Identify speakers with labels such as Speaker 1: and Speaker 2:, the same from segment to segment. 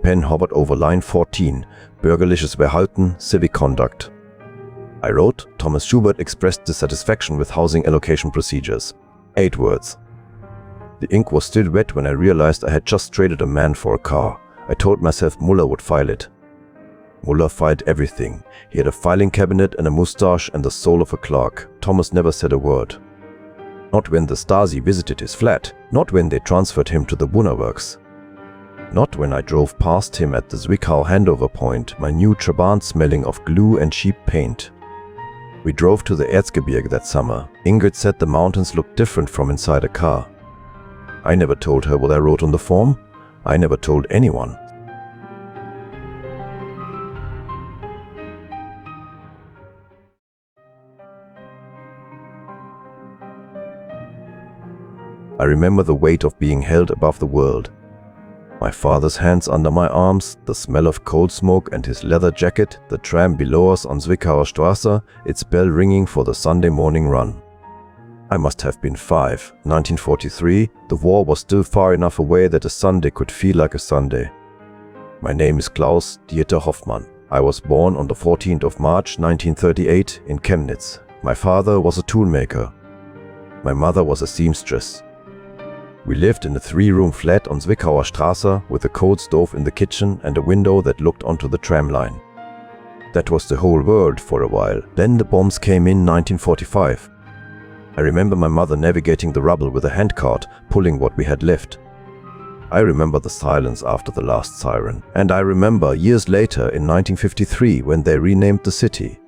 Speaker 1: pen hovered over line 14, bürgerliches Verhalten, civic conduct. I wrote, Thomas Schubert expressed dissatisfaction with housing allocation procedures. 8 words. The ink was still wet when I realized I had just traded a man for a car. I told myself Muller would file it. Muller filed everything. He had a filing cabinet and a moustache and the soul of a clerk. Thomas never said a word. Not when the Stasi visited his flat. Not when they transferred him to the Brunner works. Not when I drove past him at the Zwickau handover point, my new Trabant smelling of glue and cheap paint. We drove to the Erzgebirge that summer. Ingrid said the mountains looked different from inside a car. I never told her what I wrote on the form. I never told anyone. I remember the weight of being held above the world. My father's hands under my arms, the smell of coal smoke and his leather jacket, the tram below us on Zwickauer Straße, its bell ringing for the Sunday morning run. I must have been 5. 1943, the war was still far enough away that a Sunday could feel like a Sunday. My name is Klaus-Dieter Hoffmann. I was born on the 14th of March 1938 in Chemnitz. My father was a toolmaker. My mother was a seamstress. We lived in a 3-room flat on Zwickauer Straße with a coal stove in the kitchen and a window that looked onto the tram line. That was the whole world for a while. Then the bombs came in 1945. I remember my mother navigating the rubble with a handcart, pulling what we had left. I remember the silence after the last siren. And I remember years later in 1953 when they renamed the city.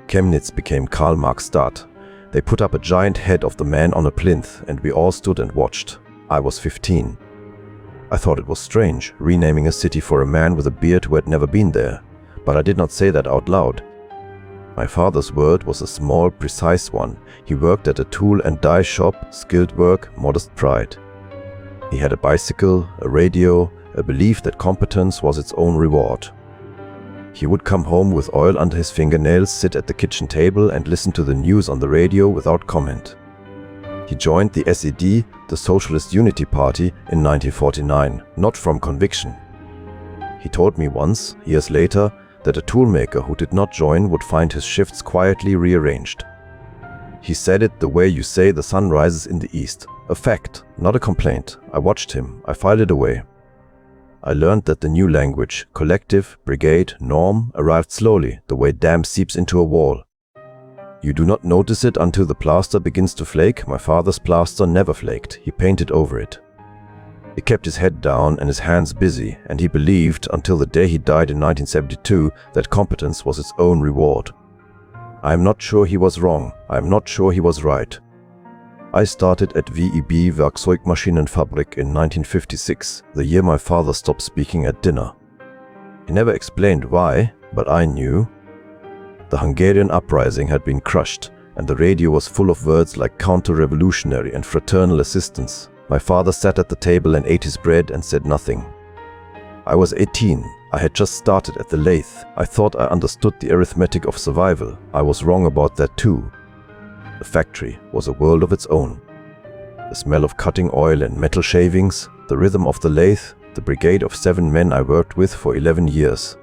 Speaker 1: Chemnitz became Karl-Marx-Stadt. They put up a giant head of the man on a plinth and we all stood and watched. I was 15. I thought it was strange, renaming a city for a man with a beard who had never been there. But I did not say that out loud. My father's word was a small, precise one. He worked at a tool and die shop, skilled work, modest pride. He had a bicycle, a radio, a belief that competence was its own reward. He would come home with oil under his fingernails, sit at the kitchen table and listen to the news on the radio without comment. He joined the SED, the Socialist Unity Party, in 1949, not from conviction. He told me once, years later, that a toolmaker who did not join would find his shifts quietly rearranged. He said it the way you say the sun rises in the east. A fact, not a complaint. I watched him. I filed it away. I learned that the new language, collective, brigade, norm, arrived slowly, the way damp seeps into a wall. You do not notice it until the plaster begins to flake. My father's plaster never flaked. He painted over it. He kept his head down and his hands busy, and he believed, until the day he died in 1972, that competence was its own reward. I am not sure he was wrong. I am not sure he was right. I started at VEB Werkzeugmaschinenfabrik in 1956, the year my father stopped speaking at dinner. He never explained why, but I knew. The Hungarian uprising had been crushed, and the radio was full of words like counter-revolutionary and fraternal assistance. My father sat at the table and ate his bread and said nothing. I was 18. I had just started at the lathe. I thought I understood the arithmetic of survival. I was wrong about that too. The factory was a world of its own. The smell of cutting oil and metal shavings, the rhythm of the lathe, the brigade of 7 men I worked with for 11 years.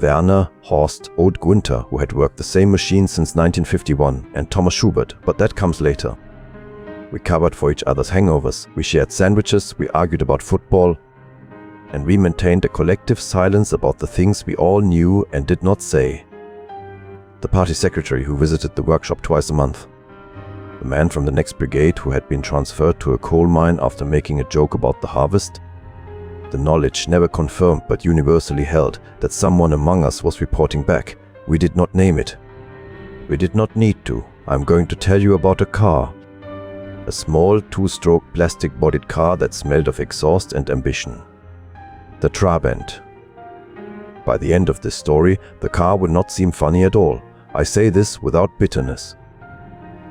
Speaker 1: Werner, Horst, old Gunther, who had worked the same machine since 1951, and Thomas Schubert, but that comes later. We covered for each other's hangovers, we shared sandwiches, we argued about football, and we maintained a collective silence about the things we all knew and did not say. The party secretary who visited the workshop twice a month. The man from the next brigade who had been transferred to a coal mine after making a joke about the harvest. The knowledge, never confirmed but universally held, that someone among us was reporting back. We did not name it. We did not need to. I'm going to tell you about a car. A small, 2-stroke, plastic-bodied car that smelled of exhaust and ambition. The Trabant. By the end of this story, the car would not seem funny at all. I say this without bitterness.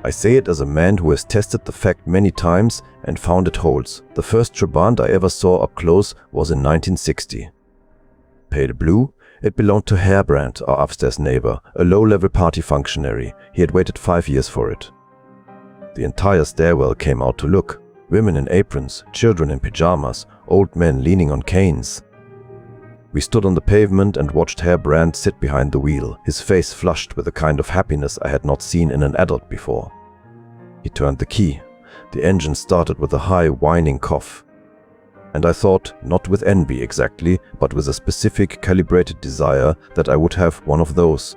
Speaker 1: I say it as a man who has tested the fact many times and found it holds. The first Trabant I ever saw up close was in 1960. Pale blue, it belonged to Herbrandt, our upstairs neighbor, a low-level party functionary. He had waited 5 years for it. The entire stairwell came out to look. Women in aprons, children in pyjamas, old men leaning on canes. We stood on the pavement and watched Herr Brandt sit behind the wheel, his face flushed with a kind of happiness I had not seen in an adult before. He turned the key. The engine started with a high, whining cough. And I thought, not with envy exactly, but with a specific, calibrated desire that I would have one of those.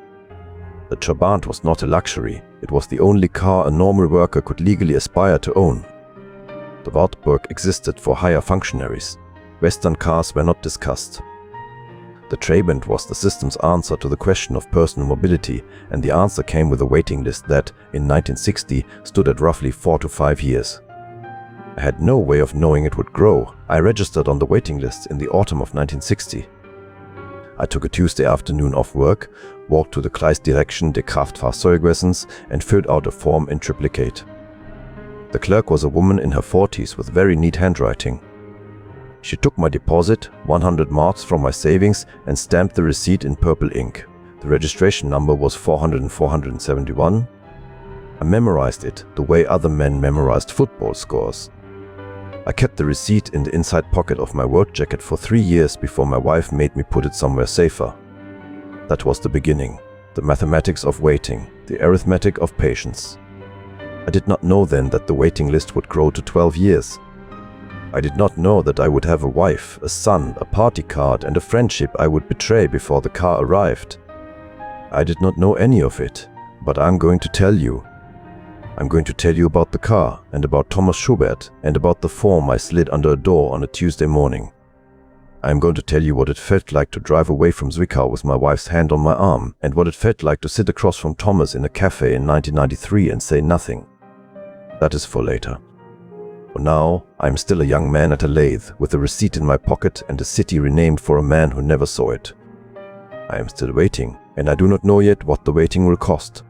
Speaker 1: The Trabant was not a luxury. It was the only car a normal worker could legally aspire to own. The Wartburg existed for higher functionaries. Western cars were not discussed. The Trabant was the system's answer to the question of personal mobility, and the answer came with a waiting list that, in 1960, stood at roughly 4 to 5 years. I had no way of knowing it would grow. I registered on the waiting list in the autumn of 1960. I took a Tuesday afternoon off work, walked to the Klaus-Dieter des Kraftfahrzeugwesens and filled out a form in triplicate. The clerk was a woman in her 40s with very neat handwriting. She took my deposit, 100 marks from my savings, and stamped the receipt in purple ink. The registration number was 400 and 471. I memorized it the way other men memorized football scores. I kept the receipt in the inside pocket of my work jacket for 3 years before my wife made me put it somewhere safer. That was the beginning, the mathematics of waiting, the arithmetic of patience. I did not know then that the waiting list would grow to 12 years. I did not know that I would have a wife, a son, a party card, and a friendship I would betray before the car arrived. I did not know any of it, but I'm going to tell you. I'm going to tell you about the car, and about Thomas Schubert, and about the form I slid under a door on a Tuesday morning. I'm going to tell you what it felt like to drive away from Zwickau with my wife's hand on my arm, and what it felt like to sit across from Thomas in a cafe in 1993 and say nothing. That is for later. For now, I am still a young man at a lathe, with a receipt in my pocket and a city renamed for a man who never saw it. I am still waiting, and I do not know yet what the waiting will cost.